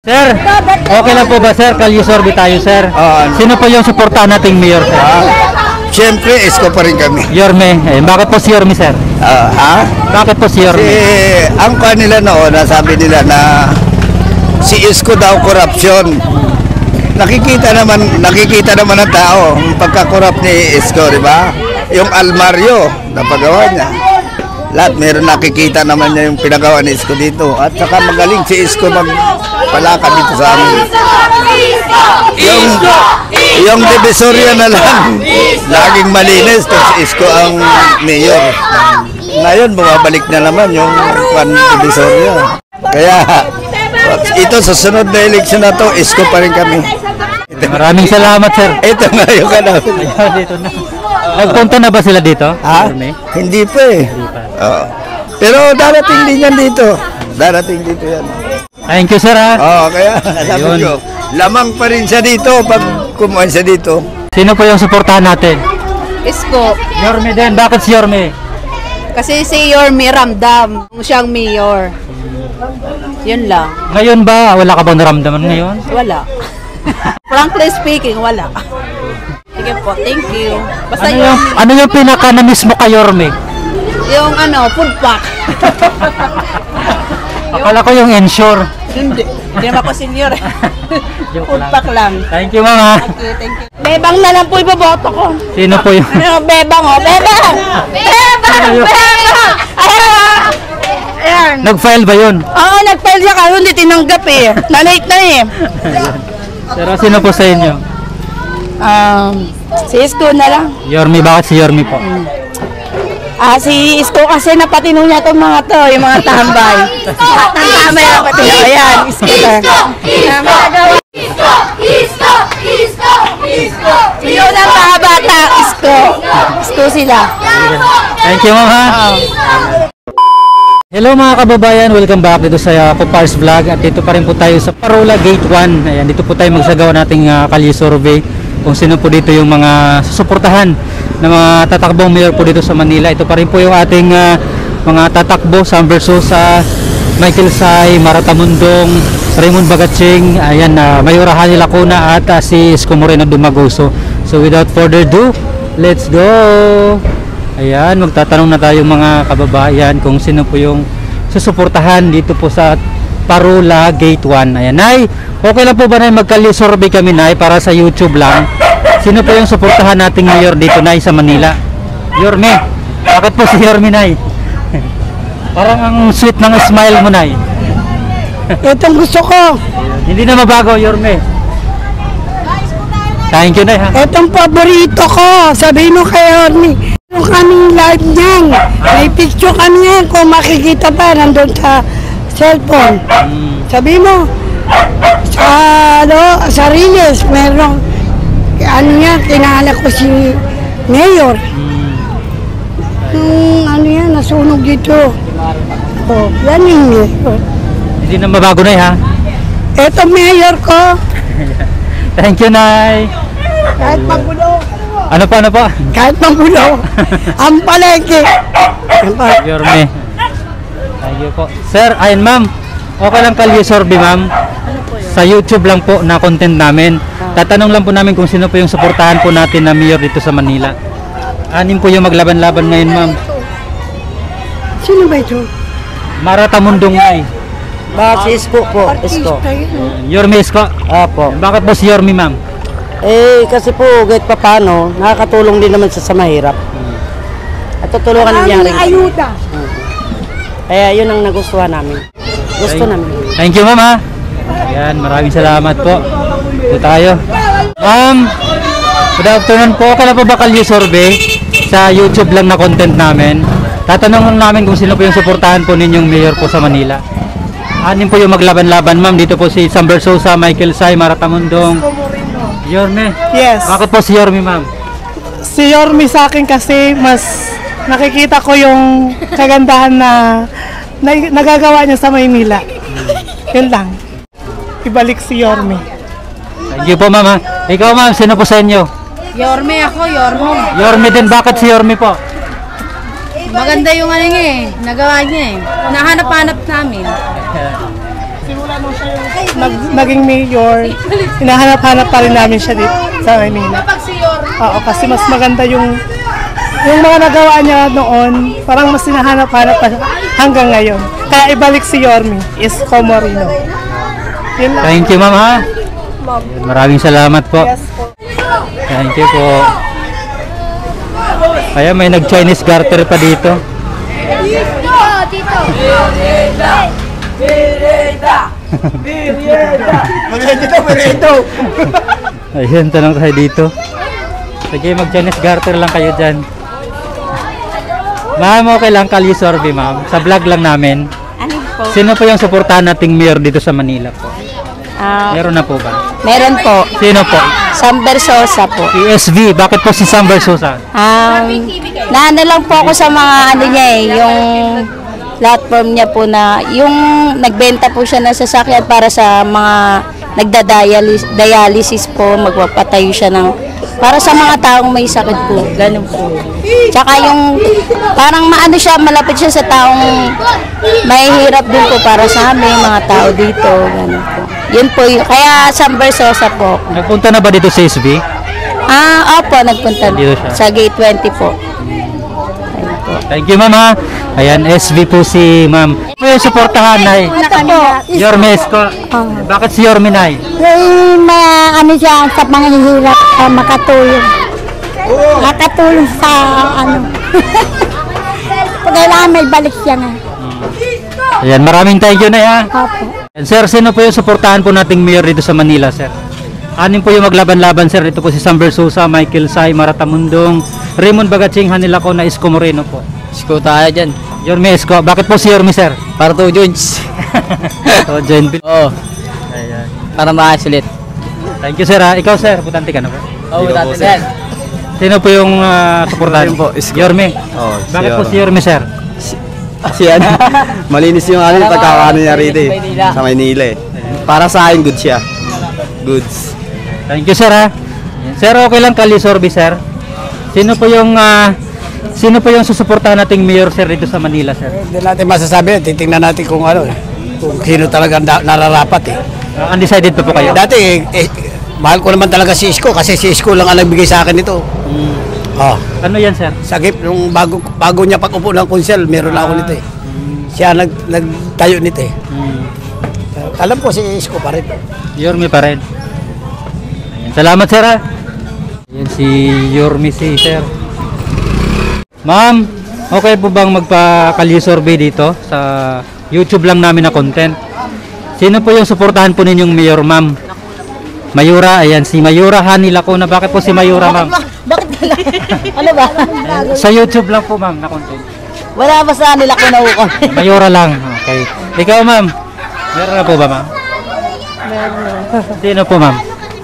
Sir, okay lang po ba sir? Kalye-sorbe tayo sir. Sino po yung suportahan nating mayor sir? Siyempre, Isko pa rin kami. Yorme. Bakit po si Yorme sir? Bakit po si Yorme? Ang kanila noon, sabi nila na si Isko daw korupsyon. Nakikita naman ng tao ang pagkakorap ni Isko, di ba? Yung almaryo, napagawa niya. Lahat meron nakikita naman niya yung pinagawa ni Isko dito. At saka magaling si Isko magpalakad dito sa amin. Yung divisoria na lang, laging malinis kasi Isko ang mayor. Ngayon, bumabalik na naman yung divisoria. Kaya, ito sa sunod na eleksyon na to, Isko pa rin kami. Maraming salamat sir. Ito nga yung kanal. Dito na. Nagpunta na ba sila dito? Hindi pa eh. Pero darating din yan dito. Darating dito yan. Thank you sir ha. Kaya sabi ko, lamang pa rin siya dito pag kumuha siya dito. Sino po yung suportahan natin? Isko. Yorme din. Bakit si Yorme? Kasi si Yorme ramdam siyang mayor. Yun lang. Ngayon ba, wala ka bang naramdaman ngayon? Wala. Frankly speaking, wala. Sige po, thank you. Basta Ano yung pinaka na mismo kay Yorme? yung food pack. Akala ko yung ensure. Hindi. Hindi naman ako senior. Joke Food lang. pack lang. Thank you mama. Okay, thank you. Bebang na lang po iboboto ko. Sino po yung... Bebang oh, bebang! Bebang! Bebang! Ayan. Nag-file ba yun? Oo, nag-file siya kayo, hindi tinanggap eh. Na-late na eh. Pero sino po sa inyo? Si Isko na lang. Yorme, bakit si Yorme po? Si Isko kasi napatinong niya itong mga to, yung mga tambay. Tambay na patinong. Ayan, Isko na. Yun ang mga bata, Isko. Isko sila. Thank you mama. Hello mga kababayan, welcome back dito sa Popars Vlog. At dito pa rin po tayo sa Parola Gate 1. Ayan, dito po tayo magsagawa nating kalye survey kung sino po dito yung mga susuportahan na mga tatakbong mayor po dito sa Manila. Ito pa rin po yung ating mga tatakbo sa versus Michael Say, Marata Mundong, Raymond Bagatsing, ayan, Mayor Hani Lacuna at si Isko Moreno Dumagoso. So without further ado, let's go! Ayan, magtatanong na tayo mga kababayan kung sino po yung susuportahan dito po sa Parola Gate 1. Ayan, Nay, okay lang po ba na magkalye survey kami, Nay, para sa YouTube lang? Sino po yung suportahan nating mayor dito, Nay, sa Manila? Yorme. Bakit po si Yorme, Nay? Parang ang sweet ng smile mo, Nay. Itong gusto ko. Hindi na mabago, Yorme. Thank you, Nay, ha? Itong paborito ko. Sabihin mo kay Orny. Yung kaming live niyan. May picture kami yan. Kung makikita pa, nandun sa cellphone. Sabihin mo, sa Riles, merong, kinala ko si Mayor. Yan, nasunog dito. Yan yung Mayor. Hindi na mabago, Nay, ha? Ito Mayor ko. Thank you, Nay. Kahit magulo. Ano po? Kahit magulo. Ang palengke. Yorme. Thank you po. Sir, ayun ma'am. Okay lang kalye survey, ma'am. Sa YouTube lang po na content namin. Tatanong lang po namin kung sino po yung suportahan po natin na mayor dito sa Manila. Anim po yung maglaban-laban ngayon, ma'am. Sino ba ito? Marata Mundong, Nay. Si Isko po, Isko. Yorme Isko. Apo. Bakit po si Yorme, ma'am? Kasi po, kahit pa paano, nakakatulong din naman sa mahirap. At tutulungan niya rin. Ayuda. Kaya yun ang nagustuhan namin. Gusto namin. Thank you, ma'am, ha? Ayan, maraming salamat po. Ito tayo. Ma'am, good afternoon po. Okay na po ba kalye survey? Sa YouTube lang na content namin. Tatanong namin kung sino po yung suportahan po ninyong mayor po sa Manila. Anin po yung maglaban-laban, ma'am. Dito po si Sam Versosa, Michael Say, Marata Mundong. Yorme. Yes. Bakit po si Yorme, ma'am? Si Yorme sa akin kasi mas nakikita ko yung kagandahan na nagagawa niya sa Maynila. Yun lang. Ibalik si Yorme. Thank you po, ma'am, ha? Ikaw, ma'am, sino po sa inyo? Yorme ako, Yorme. Yorme din. Bakit si Yorme po? Maganda yung nagawa niya eh. Nahanap-hanap namin. Simula naging mayor, hinahanap-hanap pa rin namin siya dito sa Manila. Oo, kasi mas maganda yung mga nagawa niya noon, parang mas hinahanap-hanap pa siya hanggang ngayon. Kaya ibalik si Yorme, Isko Moreno. Yun lang. Thank you, ma'am, ha? Maraming salamat po. Yes po. Thank you po. Kaya may nag-Chinese garter pa dito. Ayun, tanong tayo dito. Sige, mag-Chinese garter lang kayo dyan. Ma'am, okay lang, Kalye Sorbe, ma'am. Sa vlog lang namin. Ano po? Sino po yung suportahan nating mayor dito sa Manila po? Meron na po ba? Meron po. Sino po? Sam Versosa po. PSV. Bakit po si Sam Versosa? Naano lang po ako sa mga ano niya yung platform niya po na yung nagbenta po siya ng sasakyan para sa mga nagda-dialysis po, magpapatayo siya ng para sa mga taong may sakit po, ganun po. Tsaka yung parang maano siya, malapit siya sa taong mahihirap din po para sa amin, mga tao dito, ganun po. Yun po, kaya Sam Versosa po. Nagpunta na ba dito sa SB? Opo, nagpunta Dito siya. sa Gate 20 po. Ayun po. Thank you, ma'am, ha? Ayan, SB po si ma'am. Ano yung suportahan, Nay? Ito po. Yorme Isko. Bakit si Yorme, Nay? Ano siya sa mga hirap, makatulong. Makatulong sa ano. Pag kailangan may balik siya nga. Ayan, maraming thank you, Nay, ha? Opo. And sir, sino po yung suportahan po nating mayor dito sa Manila, sir? Anin po yung maglaban-laban, sir? Dito po si Sam Versosa, Michael Say, Maratamundong, Raymond Bagatsing, Hanilako na Isko Moreno po. Isko tayo dyan. Yorme Isko. Bakit po si Yorme, sir? Para to, George. So, Jen Bill. Oo, Ayan. para makasulit. Thank you, sir, ha? Ikaw, sir, putante ka na po. Oo, dati din. Sino po yung suportahan? po, Isko. Yorme. Oo, Bakit po si Yorme, sir? Kasi ano, malinis yung ano, yung pagkakaano niya rito eh, sa Maynila eh. Para sa akin, good siya. Goods. Thank you, sir, ha? Sir, okay lang, Kalye Sorbe, sir. Sino po yung susuportahan nating mayor, sir, dito sa Manila, sir? Hindi natin masasabi, titingnan natin kung ano, kung sino talaga nararapat eh. Undecided pa po kayo? Dati, mahal ko naman talaga si Isko kasi si Isko lang ang nagbigay sa akin ito. Oh, Ano yan, sir? sagip, nung bago niya pag-upo ng konsel, meron na ako nito eh. Siya nagtayo nito eh. Alam ko si Isko pa rin. Yorme pa rin. Ayan. Salamat, sir, ha? Ayan si Yorme, si sir. Ma'am, okay po bang magpa-Kalye Sorbe dito sa YouTube lang namin na content? Sino po yung suportahan po ninyong mayor, ma'am? Mayura, ayan, si Mayura Hanilako na. Bakit po si Mayura, ma'am? Bakit wala? Ano ba? Sa YouTube lang po, ma'am, na content. Wala ba sa nila ko na ukon? Mayura lang. Okay. Ikaw, ma'am? Meron na po ba, ma'am? Sino po, ma'am?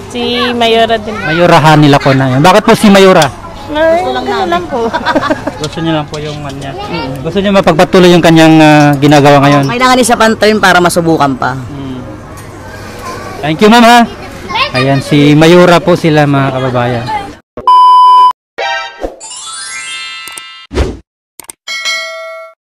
Si Mayora din. Mayura Hanilako na yun. Bakit po si Mayura? Gusto lang po. Gusto niyo lang po yung kanya. Gusto niyo mapagpatuloy yung kanyang ginagawa ngayon. Kailangan isa pang term para masubukan pa. Thank you, ma'am, ha? Ayan, si Mayura po sila, mga kababayan.